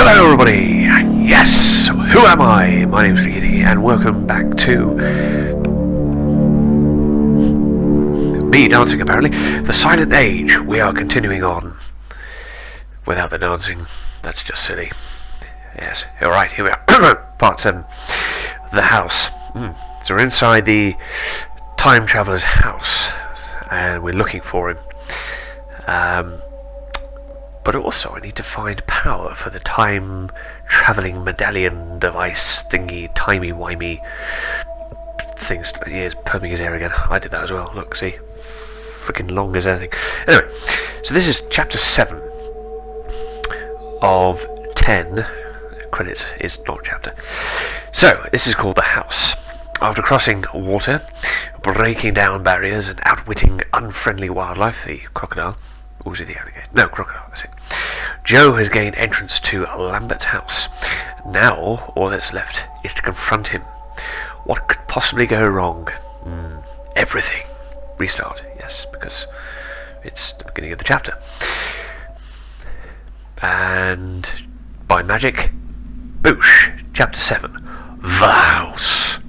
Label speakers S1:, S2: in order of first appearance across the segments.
S1: Hello everybody! Yes! Who am I? My name's Ricky and welcome back to me dancing apparently. The Silent Age. We are continuing on without the dancing. That's just silly. Yes. Alright, here we are. Part 7. The house. So we're inside the time traveler's house and we're looking for him. But also I need to find power for the time travelling medallion device thingy, timey-wimey things. Yeah, it's perming his hair again. I did that as well. Look, see? Freaking long as anything. Anyway, so this is chapter 7 of 10. Credits is not chapter. So, this is called The House. After crossing water, breaking down barriers and outwitting unfriendly wildlife, the crocodile, or was it the alligator? No, crocodile, that's it. Joe has gained entrance to Lambert's house. Now, all that's left is to confront him. What could possibly go wrong? Everything. Restart, yes, because it's the beginning of the chapter. And by magic, boosh, chapter 7, The House.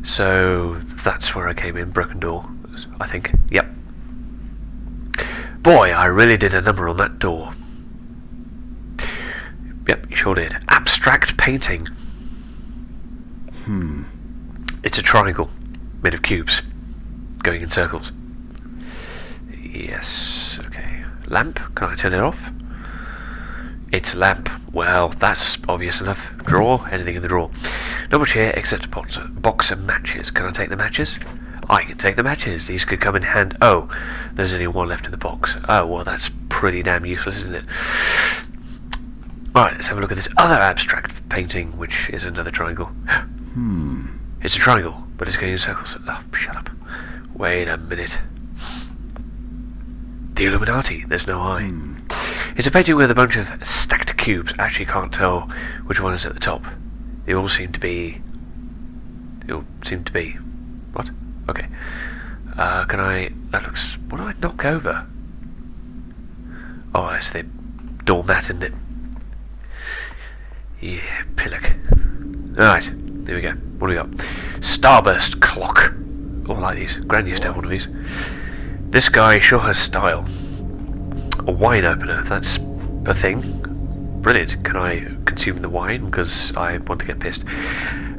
S1: So that's where I came in, broken door, I think. Yep. Boy, I really did a number on that door. Yep, you sure did. Abstract painting. It's a triangle made of cubes going in circles. Yes, okay. Lamp, can I turn it off? It's a lamp. Well, that's obvious enough. Drawer, anything in the drawer. Not much here except a box of matches. Can I take the matches? I can take the matches. These could come in hand. Oh, there's only one left in the box. Oh, well, that's pretty damn useless, isn't it? Alright, let's have a look at this other abstract painting, which is another triangle. It's a triangle, but it's going in circles. Oh, shut up. Wait a minute. The Illuminati. There's no eye. It's a painting with a bunch of stacked cubes. I actually can't tell which one is at the top. They all seem to be... What? Okay. Can I... That looks... What do I knock over? Oh, that's the doormat, isn't it? Yeah, pillock. Alright, there we go. What do we got? Starburst clock. Oh, I like these. Gran used to have one of these. This guy sure has style. A wine opener, that's a thing. Brilliant. Can I consume the wine? Because I want to get pissed.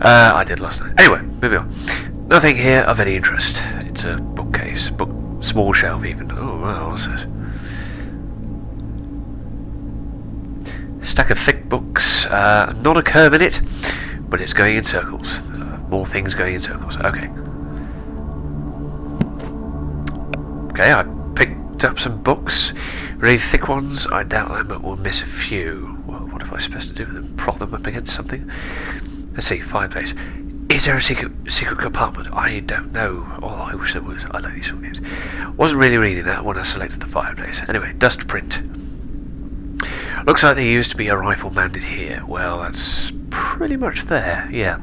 S1: I did last night. Anyway, moving on. Nothing here of any interest. It's a bookcase. Small shelf even. Oh, wow, what's this? Stack of thick books. Not a curve in it, but it's going in circles. More things going in circles. Okay. Okay, I picked up some books. Really thick ones. I doubt Lambert will miss a few. Well, what am I supposed to do with them? Prop them up against something? Let's see, fireplace. Is there a secret compartment? I don't know. Oh, I wish there was. I like these sort of games. Wasn't really reading that when I selected the fireplace. Anyway, dust print. Looks like there used to be a rifle mounted here. Well, that's pretty much there. Yeah.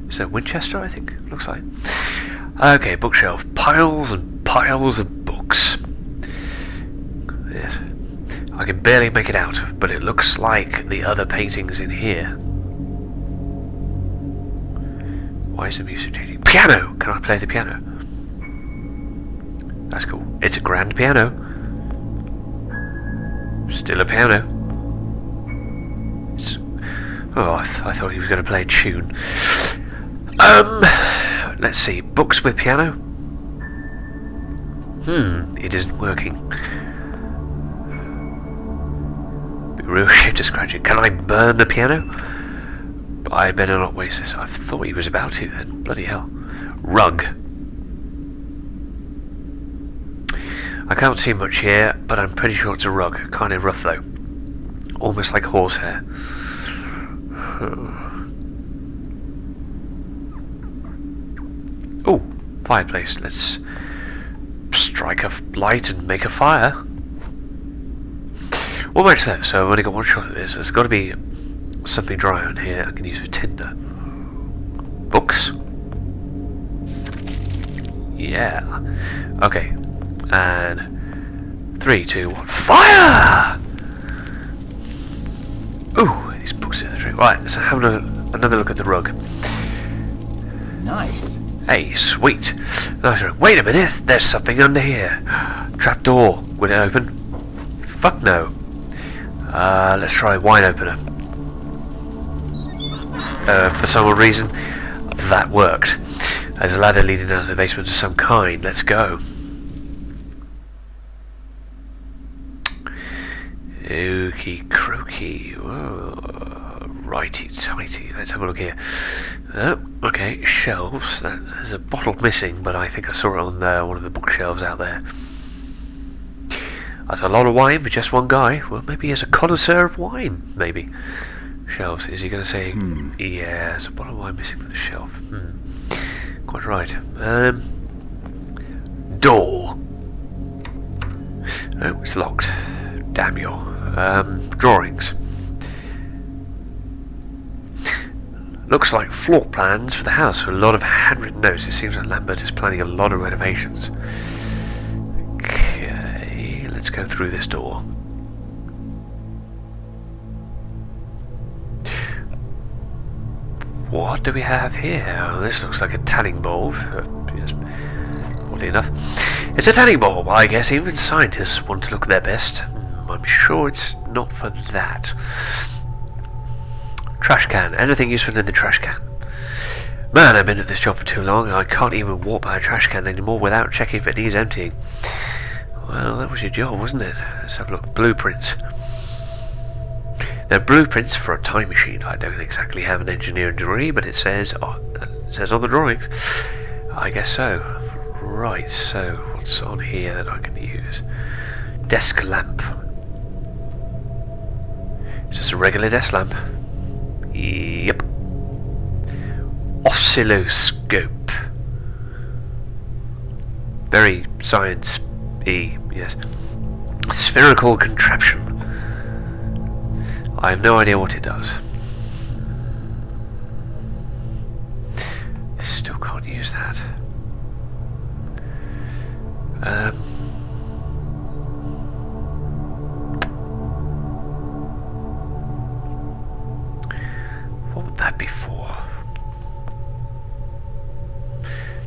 S1: Is that Winchester, I think? Looks like. Okay, bookshelf. Piles and piles of books. Yes. I can barely make it out, but it looks like the other paintings in here. Why is the music changing? Piano! Can I play the piano? That's cool. It's a grand piano. Still a piano. Oh, I thought he was going to play a tune. Let's see. Books with piano? It isn't working. Be real shit to scratch it. Can I burn the piano? I better not waste this. I thought he was about to then. Bloody hell. Rug. I can't see much here, but I'm pretty sure it's a rug. Kind of rough though. Almost like horsehair. Oh, fireplace. Let's strike a light and make a fire. What much left? So I've only got one shot at this. There's got to be something dry on here I can use for tinder. Books? Yeah. Okay. And 3, 2, 1. Fire! 3. Right, let's have another look at the rug.
S2: Nice.
S1: Hey, sweet. Nice rug. Wait a minute, there's something under here. Trap door. Will it open? Fuck no. Let's try wine opener. For some reason, that worked. There's a ladder leading out of the basement of some kind. Let's go. Okey crokey. Righty tighty. Let's have a look here. Oh, okay, shelves. There's a bottle missing, but I think I saw it on one of the bookshelves out there. That's a lot of wine for just one guy. Well, maybe he's a connoisseur of wine, maybe. Shelves. Is he going to say, yeah, there's a bottle of wine missing from the shelf. Quite right. Door. Oh, it's locked. Damn you. Drawings. Looks like floor plans for the house with a lot of handwritten notes. It seems like Lambert is planning a lot of renovations. Okay, let's go through this door. What do we have here? Oh, this looks like a tanning bulb. Yes, oddly enough. It's a tanning bulb. I guess even scientists want to look their best. I'm sure it's not for that. Trash can. Anything useful in the trash can? Man, I've been at this job for too long. I can't even walk by a trash can anymore without checking if it needs emptying. Well, that was your job, wasn't it? Let's have a look. Blueprints. They're blueprints for a time machine. I don't exactly have an engineering degree, but it says on the drawings. I guess so. Right, so what's on here that I can use? Desk lamp. It's just a regular desk lamp. Yep. Oscilloscope. Very science-y, yes. Spherical contraption. I have no idea what it does. Still can't use that. What would that be for?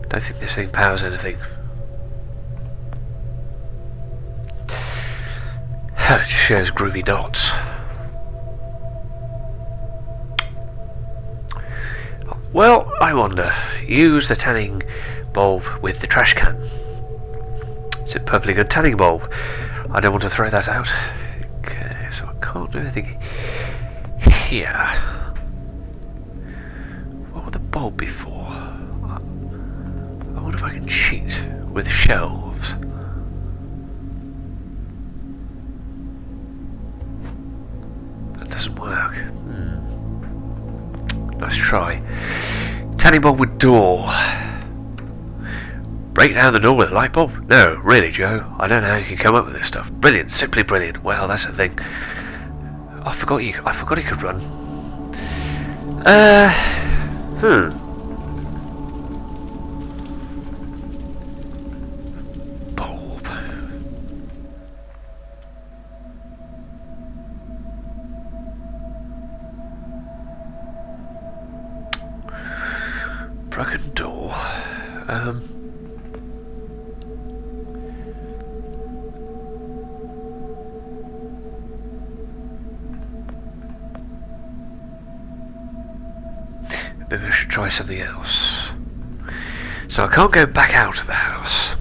S1: Don't think this thing powers anything. It just shows groovy dots. Well, I wonder. Use the tanning bulb with the trash can. It's a perfectly good tanning bulb. I don't want to throw that out. Okay, so I can't do anything here. What would the bulb be for? I wonder if I can cheat with shelves. That doesn't work. Nice try. Tanning bulb with door. Break down the door with a light bulb? No, really, Joe. I don't know how you can come up with this stuff. Brilliant, simply brilliant. Well, that's the thing. I forgot he could run. Bulb. Broken door. Maybe I should try something else. So I can't go back out of the house.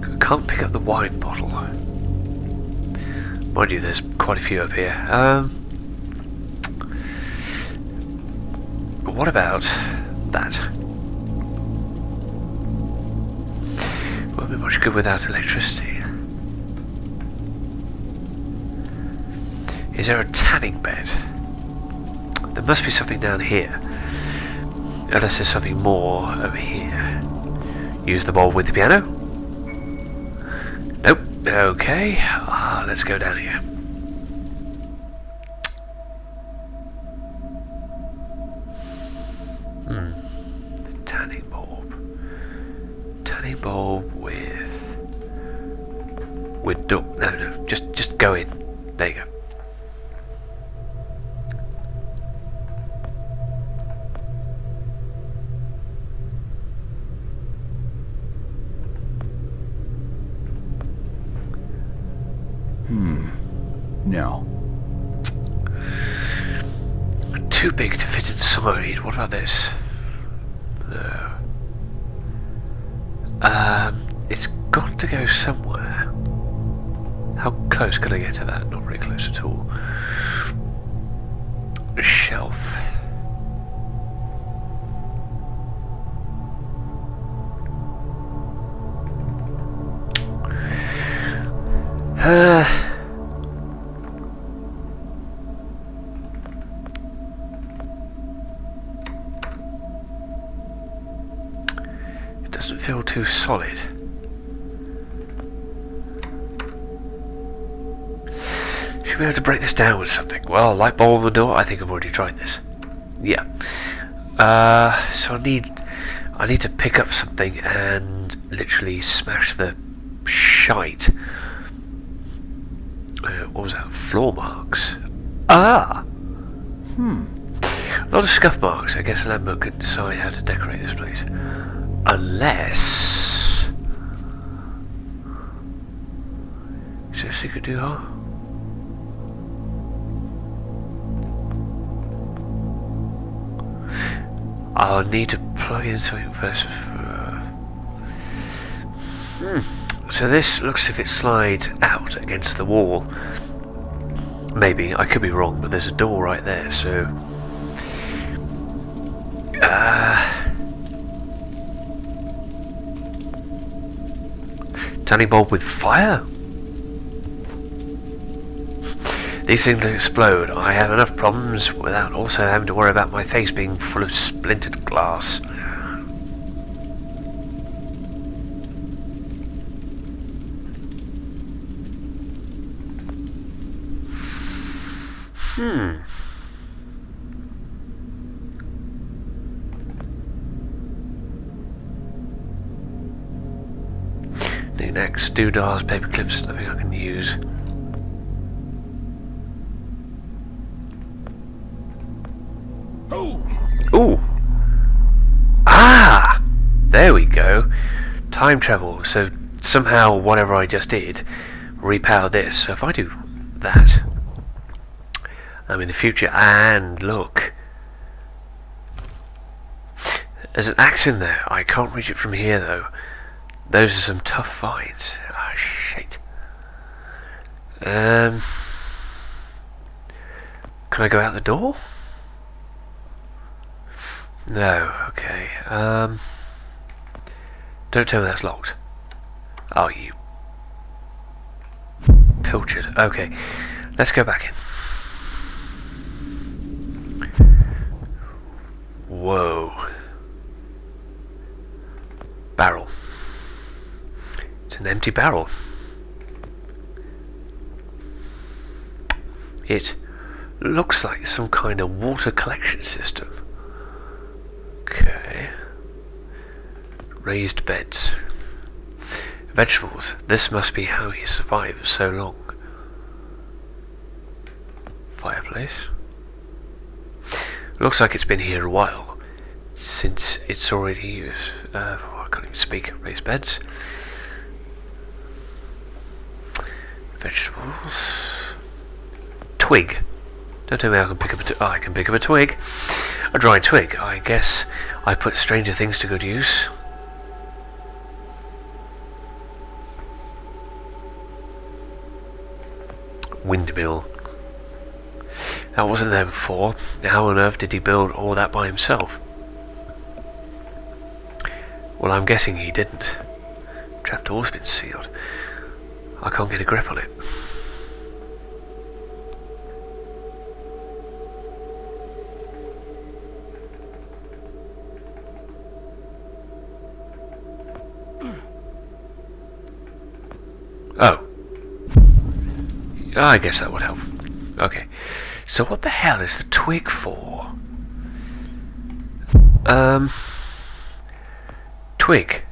S1: I can't pick up the wine bottle. Mind you, there's quite a few up here. What about that? Won't be much good without electricity. Is there a tanning bed? There must be something down here. Unless there's something more over here. Use the bulb with the piano? Nope. Okay. Let's go down here. The tanning bulb. Tanning bulb with door. No, just go in. There you go.
S2: No.
S1: Too big to fit inside. What about this? No. It's got to go somewhere. How close can I get to that? Not very close at all. A shelf. It doesn't feel too solid. Should be able to break this down with something. Well, light bulb on the door. I think I've already tried this. Yeah. So I need to pick up something and literally smash the shite. What was that? Floor marks. Ah. A lot of scuff marks. I guess Lambo could decide how to decorate this place. Unless... Is there a secret door? I'll need to plug in something first. So this looks as if it slides out against the wall. Maybe, I could be wrong, but there's a door right there, so... Tanning bulb with fire? These things will explode. I have enough problems without also having to worry about my face being full of splintered glass. Knickknacks, doodahs, paper clips, nothing I can use. Ooh! Ah! There we go. Time travel. So somehow whatever I just did repower this. So if I do that, I'm in the future. And look, there's an axe in there. I can't reach it from here though. Those are some tough finds. Ah, shit. Can I go out the door? No, okay. Don't tell me that's locked. Oh, you pilchard. Okay, let's go back in. Whoa. Barrel. It's an empty barrel. It looks like some kind of water collection system. Okay. Raised beds. Vegetables. This must be how he survived so long. Fireplace. Looks like it's been here a while. Since it's already used. I can't even speak. Raised beds. Vegetables. Twig. Don't tell me I can pick up a I can pick up a twig. A dry twig. I guess I put stranger things to good use. Windmill. That wasn't there before. How on earth did he build all that by himself? Well, I'm guessing he didn't. Trapdoor's been sealed. I can't get a grip on it. Oh. I guess that would help. Okay. So what the hell is the twig for? Twig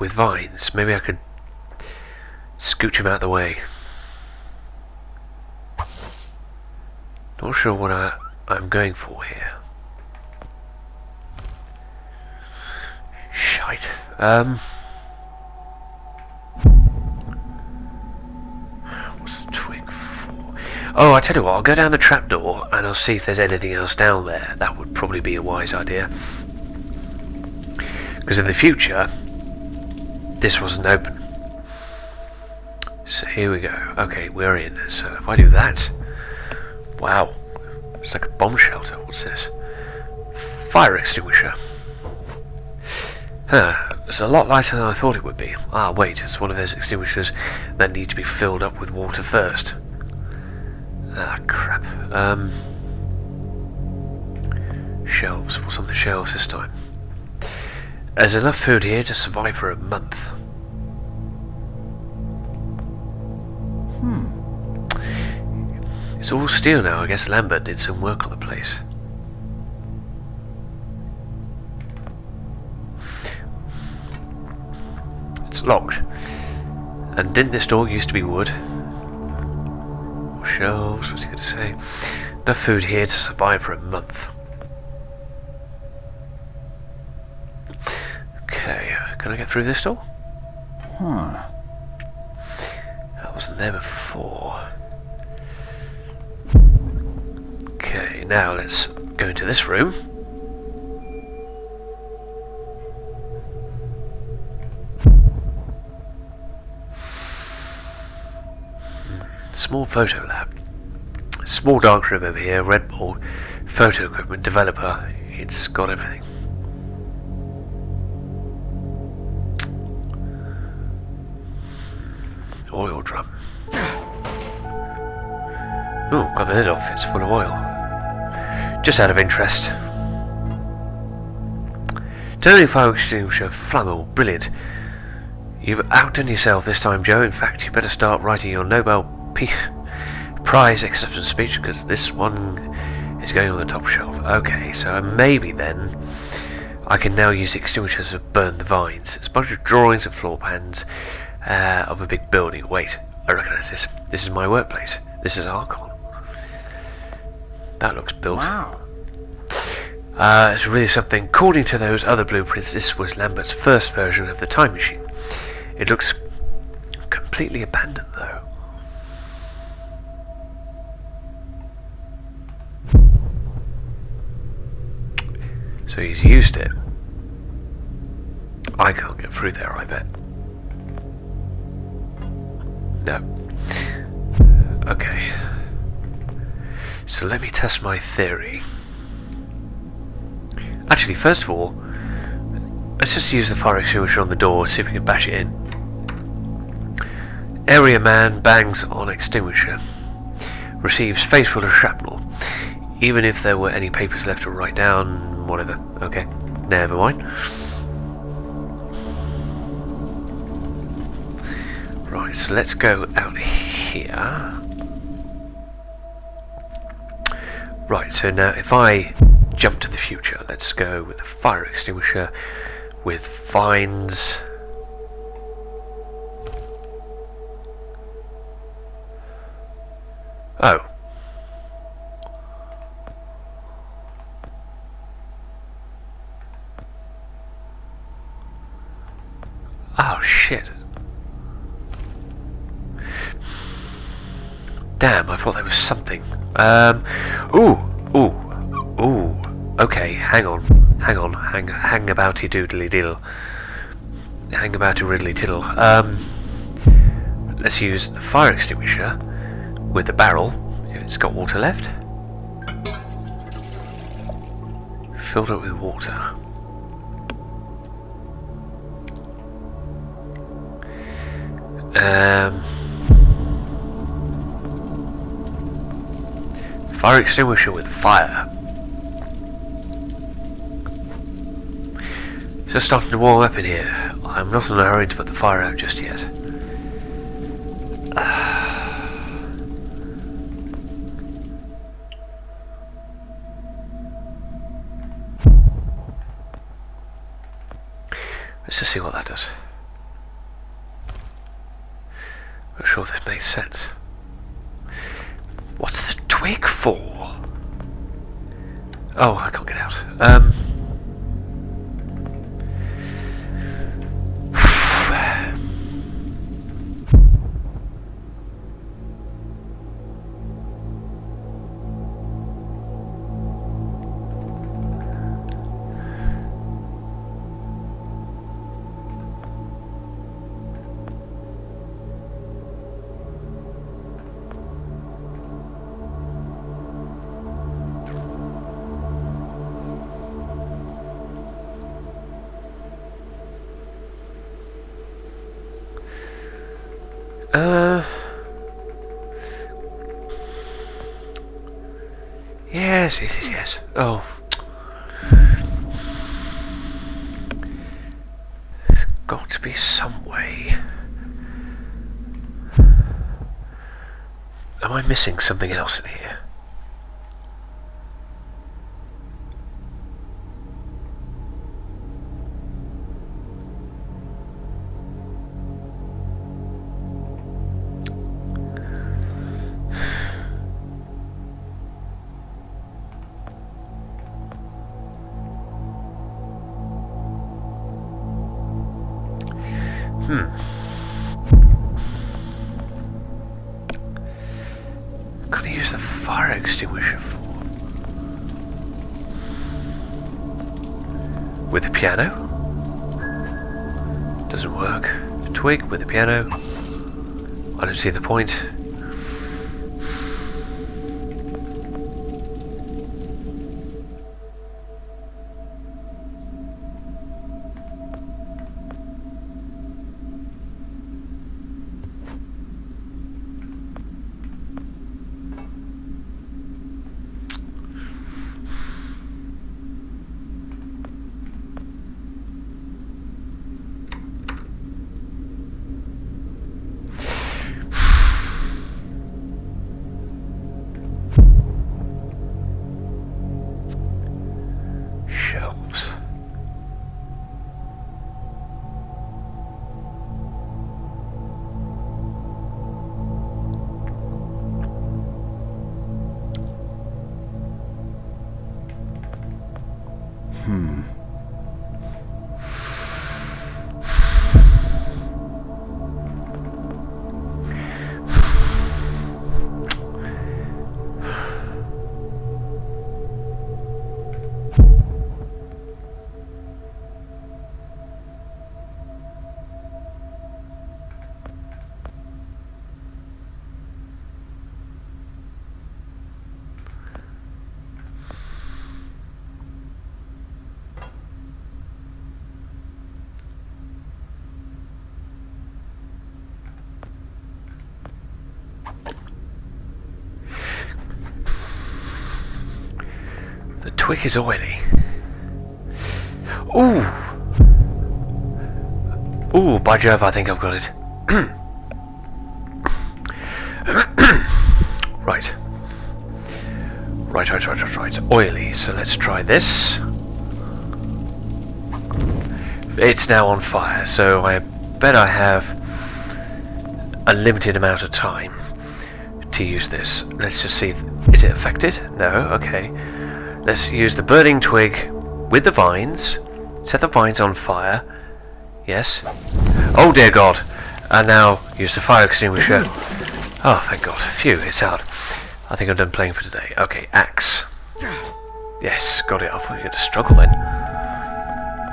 S1: with vines. Maybe I could scooch him out of the way. Not sure what I'm going for here. Shite. What's the twig? Oh, I tell you what, I'll go down the trapdoor and I'll see if there's anything else down there. That would probably be a wise idea. Because in the future, this wasn't open. So here we go. Okay, we're in. So if I do that... Wow. It's like a bomb shelter. What's this? Fire extinguisher. Huh. It's a lot lighter than I thought it would be. Ah, wait. It's one of those extinguishers that need to be filled up with water first. Ah, crap. Shelves. What's on the shelves this time? There's enough food here to survive for a month. It's all steel now. I guess Lambert did some work on the place. It's locked. And didn't this door used to be wood? More shelves. What's he going to say? Enough food here to survive for a month. Okay, can I get through this door?
S2: Huh.
S1: That wasn't there before. Okay, now let's go into this room. Small photo lab. Small dark room over here, Red Bull, photo equipment, developer. It's got everything. Oil drum. Oh, got the lid off, it's full of oil. Just out of interest. Turning fire extinguisher, flammable, brilliant. You've outdone yourself this time, Joe. In fact, you better start writing your Nobel Peace Prize acceptance speech, because this one is going on the top shelf. Okay, so maybe then I can now use extinguishers to burn the vines. It's a bunch of drawings and floor plans of a big building. Wait, I recognise this. This is my workplace. This is Archon. That looks built.
S2: Wow.
S1: It's really something. According to those other blueprints, this was Lambert's first version of the time machine. It looks completely abandoned, though. So he's used it. I can't get through there, I bet. No. Okay. So let me test my theory. Actually, first of all, let's just use the fire extinguisher on the door, see if we can bash it in. Area man bangs on extinguisher. Receives face full of shrapnel. Even if there were any papers left to write down, whatever. Okay, never mind. Right, so let's go out here. Right, so now if I jump to the future, let's go with the fire extinguisher with vines. Oh. Oh shit. Damn, I thought there was something. Ooh. Okay, hang abouty doodly diddle. Hang abouty riddly tiddle. Let's use the fire extinguisher with the barrel, if it's got water left. Filled it with water. Fire extinguisher with fire. It's just starting to warm up in here. I'm not in a hurry to put the fire out just yet. Let's just see what that does. Not sure if this makes sense. What's the twig for? Oh, I can't get out. Yes, yes, yes, yes. Oh. There's got to be some way. Am I missing something else in here? Can I use the fire extinguisher for? With the piano? Doesn't work. The twig with the piano? I don't see the point. Shelves. The twig is oily. Ooh! Ooh, by Jove, I think I've got it. Right. Right. Oily, so let's try this. It's now on fire, so I bet I have a limited amount of time to use this. Let's just see. Is it affected? No? Okay. Let's use the burning twig with the vines. Set the vines on fire. Yes. Oh dear God. And now use the fire extinguisher. Oh, thank God. Phew, it's out. I think I'm done playing for today. Okay, axe. Yes, got it. I thought you were going to struggle then.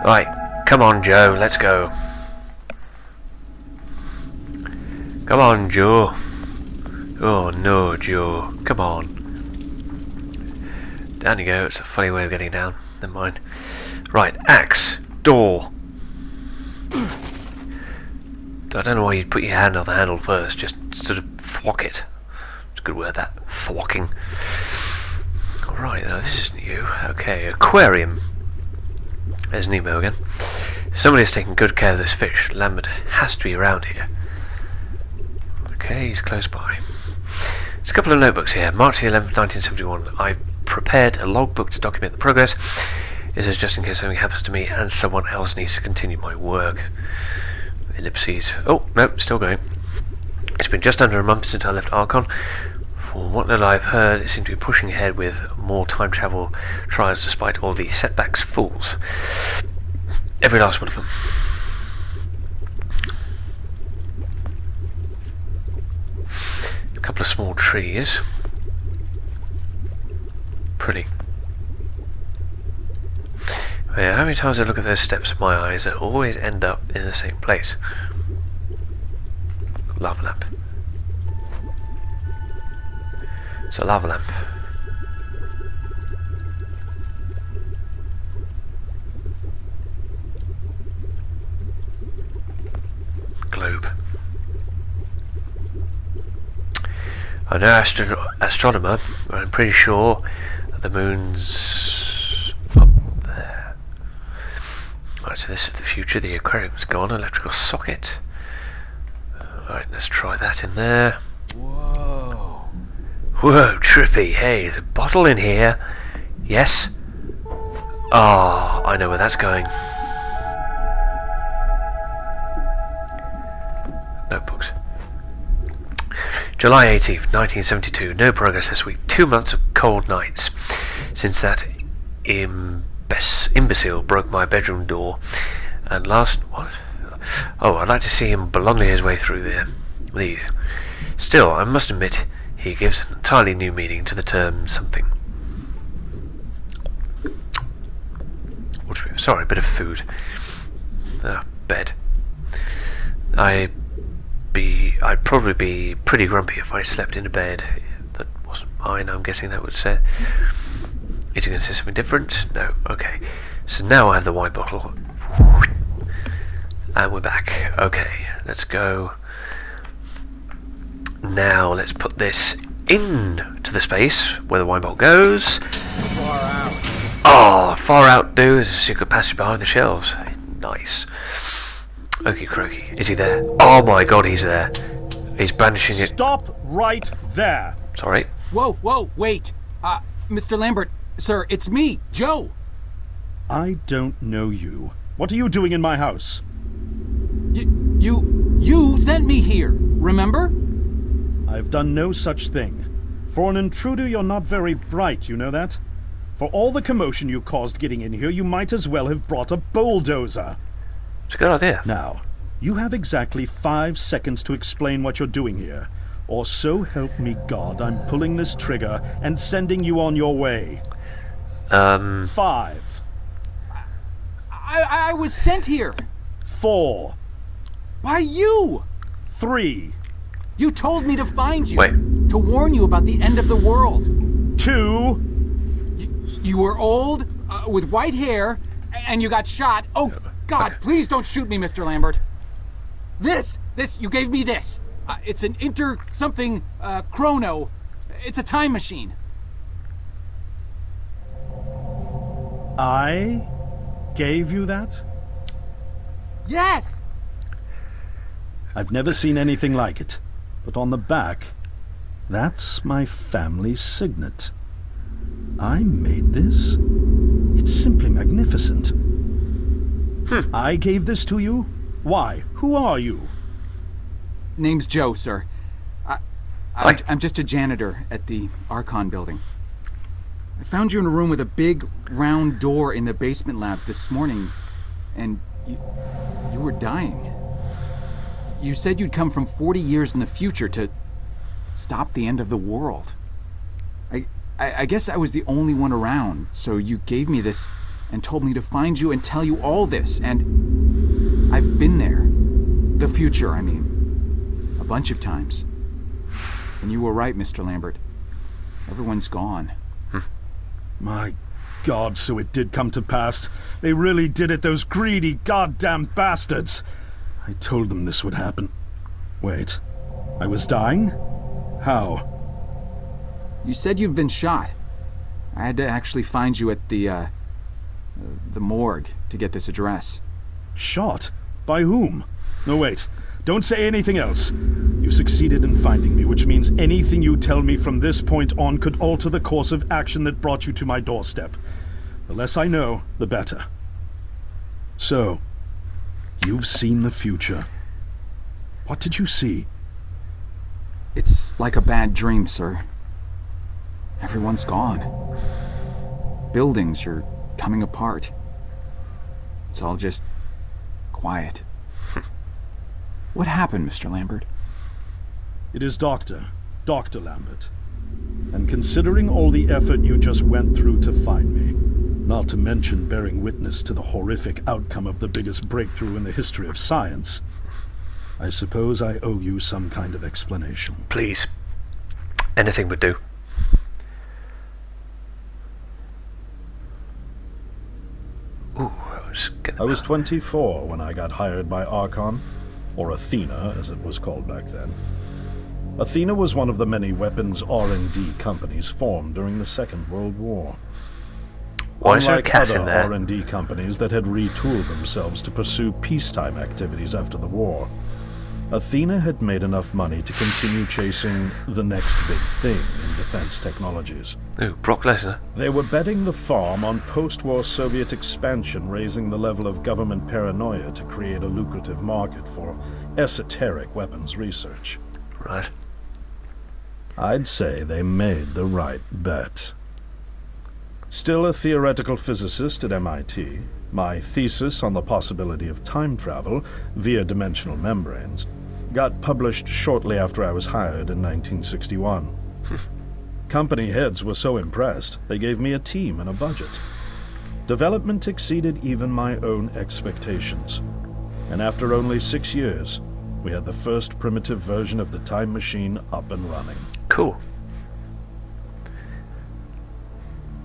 S1: Right, come on, Joe. Let's go. Come on, Joe. Oh no, Joe. Come on. Down you go. It's a funny way of getting down. Never mind. Right, axe. Door. I don't know why you'd put your hand on the handle first. Just sort of thwack it. It's a good word, that. Thwacking. Alright, now this is new. Okay, aquarium. There's Nemo again. Somebody has taken good care of this fish. Lambert has to be around here. Okay, he's close by. There's a couple of notebooks here. March the 11th, 1971. I prepared a logbook to document the progress. This is just in case something happens to me and someone else needs to continue my work. Ellipses. Oh, no, still going. It's been just under a month since I left Archon. For what little I've heard, it seemed to be pushing ahead with more time travel trials despite all the setbacks. Fools. Every last one of them. A couple of small trees. Pretty. Yeah, how many times I look at those steps in my eyes, I always end up in the same place. Lava lamp. It's a lava lamp. Globe. I'm no astronomer, but I'm pretty sure The moon's up there. Right, so this is the future. The aquarium's gone. Electrical socket. Alright, let's try that in there.
S3: Whoa.
S1: Whoa, trippy. Hey, there's a bottle in here. Yes? Oh, I know where that's going. Notebooks. July 18th, 1972. No progress this week. 2 months of cold nights since that imbecile broke my bedroom door. And last... what? Oh, I'd like to see him belonging his way through there. These. Still, I must admit, he gives an entirely new meaning to the term something. Sorry, a bit of food. Bed. I'd probably be pretty grumpy if I slept in a bed that wasn't mine. I'm guessing that would say. Is it going to say something different? No. Okay. So now I have the wine bottle. And we're back. Okay, let's go. Now let's put this into the space where the wine bottle goes.
S3: Far out.
S1: Oh, far out, dude. So you could pass it behind the shelves. Nice. Okie croaky. Is he there? Oh my god, he's there. He's brandishing it.
S4: Stop right there.
S1: Sorry.
S3: Whoa, wait. Mr. Lambert, sir, it's me, Joe.
S4: I don't know you. What are you doing in my house?
S3: You sent me here, remember?
S4: I've done no such thing. For an intruder, you're not very bright, you know that? For all the commotion you caused getting in here, you might as well have brought a bulldozer.
S1: It's a good idea.
S4: Now, you have exactly 5 seconds to explain what you're doing here. Or so help me God, I'm pulling this trigger and sending you on your way. 5.
S3: I was sent here.
S4: 4.
S3: By you.
S4: 3.
S3: You told me to find you.
S1: Wait.
S3: To warn you about the end of the world.
S4: 2.
S3: You were old, with white hair, and you got shot. Oh, God, please don't shoot me, Mr. Lambert. This, you gave me this. It's an chrono. It's a time machine.
S4: I gave you that?
S3: Yes!
S4: I've never seen anything like it. But on the back, that's my family signet. I made this? It's simply magnificent. I gave this to you? Why? Who are you?
S3: Name's Joe, sir. I'm just a janitor at the Archon building. I found you in a room with a big, round door in the basement lab this morning, and you were dying. You said you'd come from 40 years in the future to stop the end of the world. I guess I was the only one around, so you gave me this and told me to find you and tell you all this, and I've been there. The future, I mean. A bunch of times. And you were right, Mr. Lambert. Everyone's gone.
S4: My God, so it did come to pass. They really did it, those greedy goddamn bastards. I told them this would happen. Wait, I was dying? How?
S3: You said you've been shot. I had to actually find you at the morgue to get this address.
S4: Shot? By whom? No, wait. Don't say anything else. You succeeded in finding me, which means anything you tell me from this point on could alter the course of action that brought you to my doorstep. The less I know, the better. So, you've seen the future. What did you see?
S3: It's like a bad dream, sir. Everyone's gone. Buildings are coming apart. It's all just quiet. What happened, Mr. Lambert?
S4: It is Dr. Lambert. And considering all the effort you just went through to find me, not to mention bearing witness to the horrific outcome of the biggest breakthrough in the history of science, I suppose I owe you some kind of explanation.
S1: Please. Anything would do. Ooh,
S5: I was 24 when I got hired by Archon, or Athena, as it was called back then.
S4: Athena was one of the many weapons R&D companies formed during the Second World War.
S1: Why is there a
S4: Unlike
S1: cat
S4: other
S1: in there?
S4: R&D companies that had retooled themselves to pursue peacetime activities after the war, Athena had made enough money to continue chasing the next big thing in defense technologies.
S1: Ooh, Brock Lesnar.
S4: They were betting the farm on post-war Soviet expansion, raising the level of government paranoia to create a lucrative market for esoteric weapons research.
S1: Right.
S4: I'd say they made the right bet. Still a theoretical physicist at MIT, my thesis on the possibility of time travel via dimensional membranes got published shortly after I was hired in 1961. Company heads were so impressed, they gave me a team and a budget. Development exceeded even my own expectations. And after only 6 years, we had the first primitive version of the time machine up and running.
S1: Cool.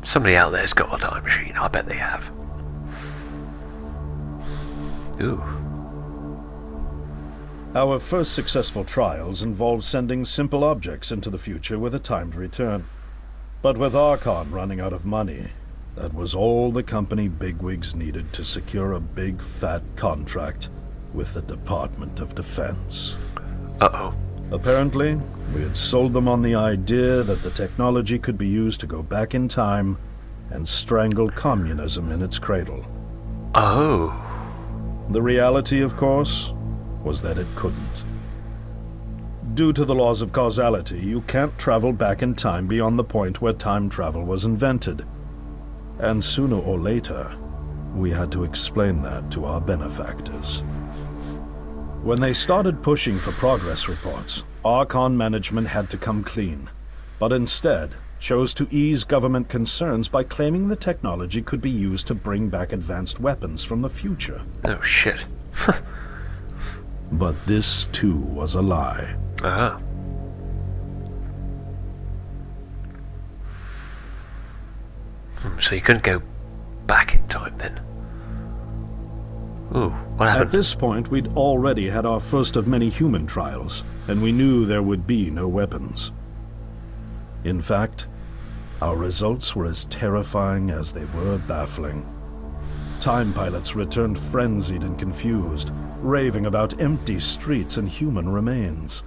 S1: Somebody out there's got a time machine. I bet they have. Ooh.
S4: Our first successful trials involved sending simple objects into the future with a timed return. But with Archon running out of money, that was all the company bigwigs needed to secure a big fat contract with the Department of Defense.
S1: Uh-oh.
S4: Apparently, we had sold them on the idea that the technology could be used to go back in time and strangle communism in its cradle.
S1: Oh.
S4: The reality, of course, was that it couldn't. Due to the laws of causality, you can't travel back in time beyond the point where time travel was invented. And sooner or later, we had to explain that to our benefactors. When they started pushing for progress reports, Archon management had to come clean, but instead chose to ease government concerns by claiming the technology could be used to bring back advanced weapons from the future.
S1: Oh, shit.
S4: But this, too, was a lie.
S1: Ah. So you couldn't go back in time then? Ooh, what happened?
S4: At this point, we'd already had our first of many human trials, and we knew there would be no weapons. In fact, our results were as terrifying as they were baffling. Time pilots returned frenzied and confused, raving about empty streets and human remains.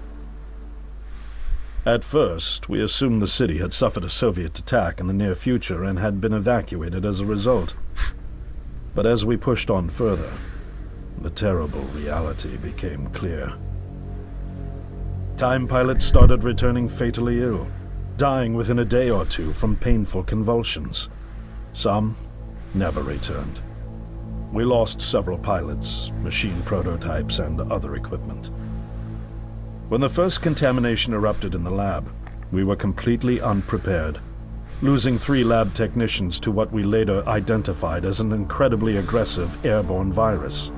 S4: At first, we assumed the city had suffered a Soviet attack in the near future and had been evacuated as a result. But as we pushed on further, the terrible reality became clear. Time pilots started returning fatally ill, dying within a day or two from painful convulsions. Some never returned. We lost several pilots, machine prototypes, and other equipment. When the first contamination erupted in the lab, we were completely unprepared, losing 3 lab technicians to what we later identified as an incredibly aggressive airborne virus.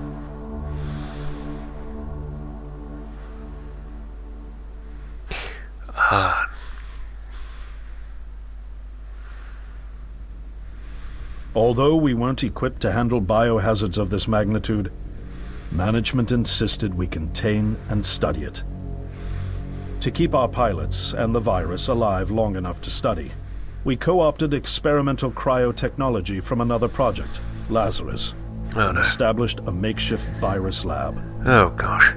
S4: Although we weren't equipped to handle biohazards of this magnitude, management insisted we contain and study it. To keep our pilots and the virus alive long enough to study, we co-opted experimental cryotechnology from another project, Lazarus,
S1: Oh,
S4: and
S1: no.
S4: established a makeshift virus lab.
S1: Oh, gosh.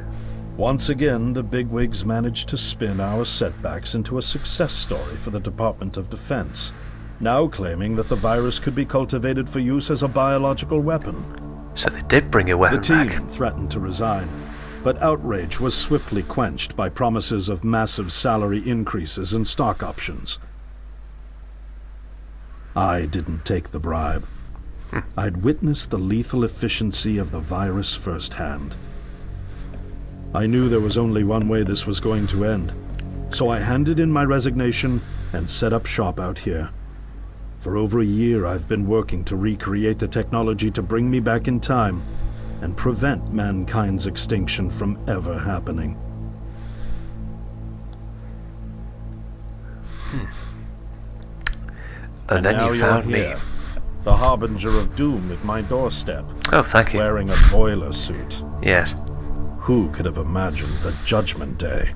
S4: Once again, the bigwigs managed to spin our setbacks into a success story for the Department of Defense, now claiming that the virus could be cultivated for use as a biological weapon.
S1: So they did bring your
S4: The
S1: weapon
S4: team
S1: back.
S4: threatened to resign, but outrage was swiftly quenched by promises of massive salary increases and stock options. I didn't take the bribe. I'd witnessed the lethal efficiency of the virus firsthand. I knew there was only one way this was going to end, so I handed in my resignation and set up shop out here. For over a year, I've been working to recreate the technology to bring me back in time and prevent mankind's extinction from ever happening.
S1: And then
S4: now
S1: you
S4: you're
S1: found me.
S4: here, the harbinger of doom at my doorstep,
S1: Oh, thank you.
S4: wearing a boiler suit.
S1: Yes.
S4: Who could have imagined the Judgment Day?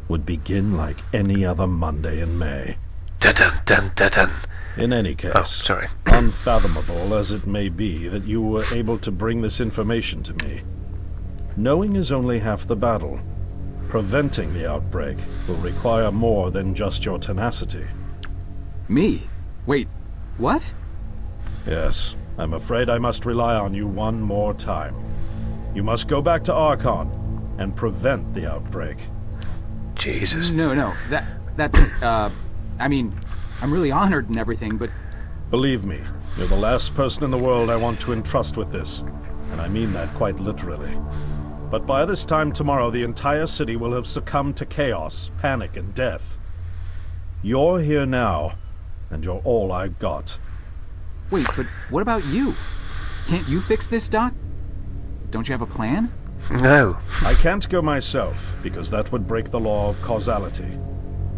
S4: would begin like any other Monday in May.
S1: Dun dun dun dun dun.
S4: In any case,
S1: Oh, sorry.
S4: unfathomable as it may be that you were able to bring this information to me, knowing is only half the battle. Preventing the outbreak will require more than just your tenacity.
S3: Me? Wait, what?
S4: Yes, I'm afraid I must rely on you one more time. You must go back to Archon and prevent the outbreak.
S1: Jesus.
S3: No, that's, I mean, I'm really honored and everything, but
S4: Believe me, you're the last person in the world I want to entrust with this, and I mean that quite literally. But by this time tomorrow, the entire city will have succumbed to chaos, panic, and death. You're here now, and you're all I've got.
S3: wait, but what about you? Can't you fix this, Doc? Don't you have a plan?
S1: No.
S4: I can't go myself, because that would break the law of causality.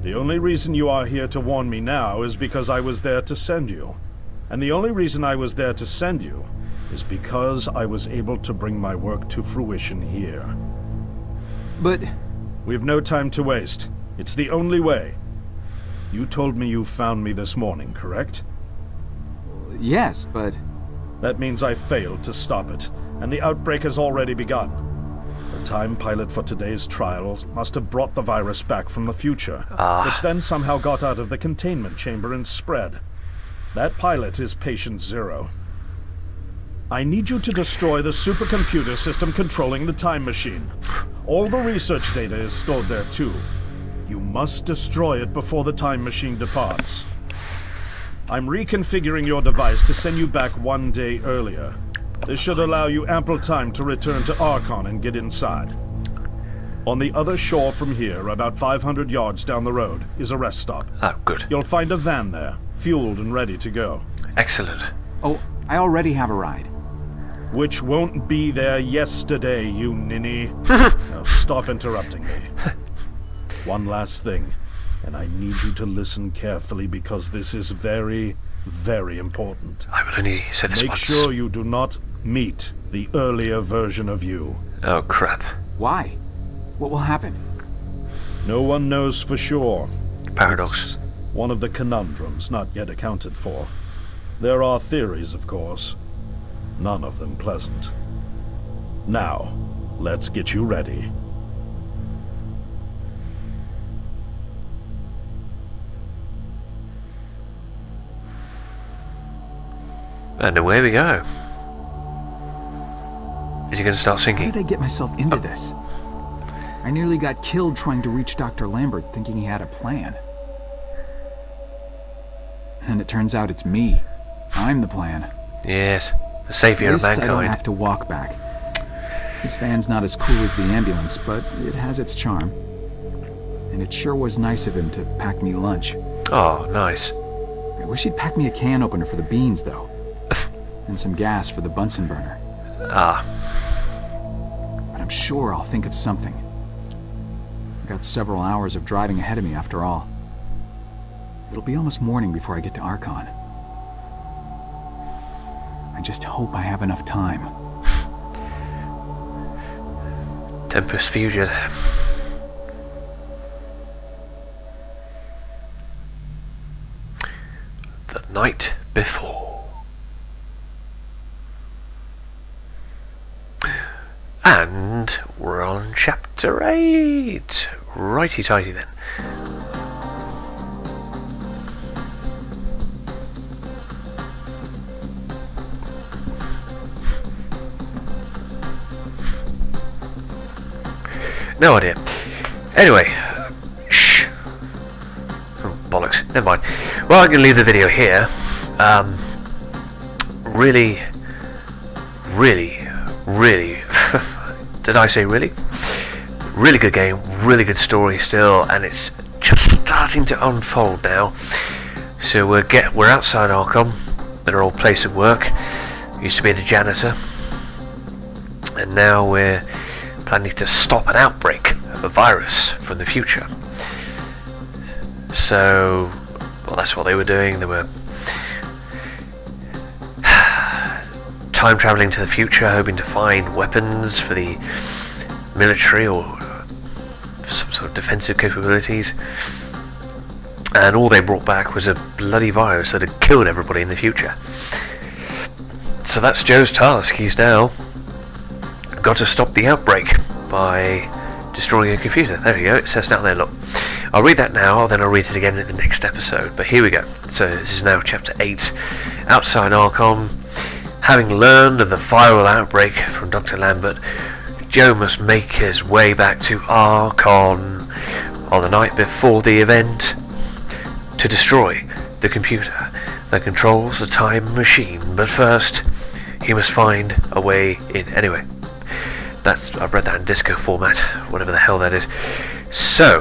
S4: The only reason you are here to warn me now is because I was there to send you. And the only reason I was there to send you is because I was able to bring my work to fruition here.
S3: But
S4: We've no time to waste. It's the only way. You told me you found me this morning, correct?
S3: yes, but
S4: That means I failed to stop it, and the outbreak has already begun. The time pilot for today's trials must have brought the virus back from the future, which then somehow got out of the containment chamber and spread. That pilot is Patient Zero. I need you to destroy the supercomputer system controlling the time machine. All the research data is stored there too. You must destroy it before the time machine departs. I'm reconfiguring your device to send you back 1 day earlier. This should allow you ample time to return to Archon and get inside. On the other shore from here, about 500 yards down the road, is a rest stop.
S1: Oh, good.
S4: You'll find a van there, fueled and ready to go.
S1: Excellent.
S3: oh, I already have a ride.
S4: Which won't be there yesterday, you ninny. Now stop interrupting me. One last thing, and I need you to listen carefully because this is very, very important.
S1: I will only say this
S4: Make
S1: once.
S4: sure you do not meet the earlier version of you.
S1: Oh, crap.
S3: Why? What will happen?
S4: No one knows for sure.
S1: Paradox.
S4: One of the conundrums not yet accounted for. There are theories, of course. None of them pleasant. Now, let's get you ready.
S1: And away we go. Is he going to start
S3: How
S1: singing?
S3: did I get myself into this? I nearly got killed trying to reach Dr. Lambert thinking he had a plan. And it turns out it's me. I'm the plan.
S1: Yes. The savior
S3: At
S1: of
S3: least I don't
S1: mankind.
S3: have to walk back. This van's not as cool as the ambulance, but it has its charm. And it sure was nice of him to pack me lunch.
S1: Oh, nice.
S3: I wish he'd pack me a can opener for the beans, though. And some gas for the Bunsen burner.
S1: Ah,
S3: But I'm sure I'll think of something. I've got several hours of driving ahead of me after all. It'll be almost morning before I get to Archon. I just hope I have enough time.
S1: Tempus Fugit. The night before. And we're on chapter 8. Righty-tighty then. No idea. Anyway, shh. Oh, bollocks. Never mind. Well, I'm going to leave the video here. Really, did I say really? Really good game, really good story still, and it's just starting to unfold now. So we're outside Arkham, at our old place of work. Used to be the janitor, and now we're planning to stop an outbreak of a virus from the future. So, well, that's what they were doing. They were time traveling to the future, hoping to find weapons for the military or some sort of defensive capabilities, and all they brought back was a bloody virus that had killed everybody in the future. So that's Joe's task. He's now got to stop the outbreak by destroying a computer. There we go, it says down there, look. I'll read that now, then I'll read it again in the next episode, but here we go. So this is now chapter 8, outside Archon. Having learned of the viral outbreak from Dr. Lambert, Joe must make his way back to Archon on the night before the event to destroy the computer that controls the time machine. But first, he must find a way in. Anyway, I've read that in disco format, whatever the hell that is. So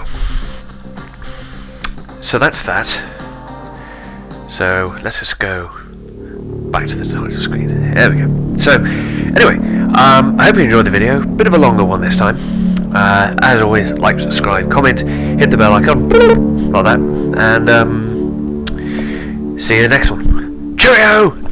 S1: that's that. So let's just go back to the title screen. There we go. So anyway, I hope you enjoyed the video. Bit of a longer one this time. As always, like, subscribe, comment, hit the bell icon, like that, and see you in the next one. Cheerio!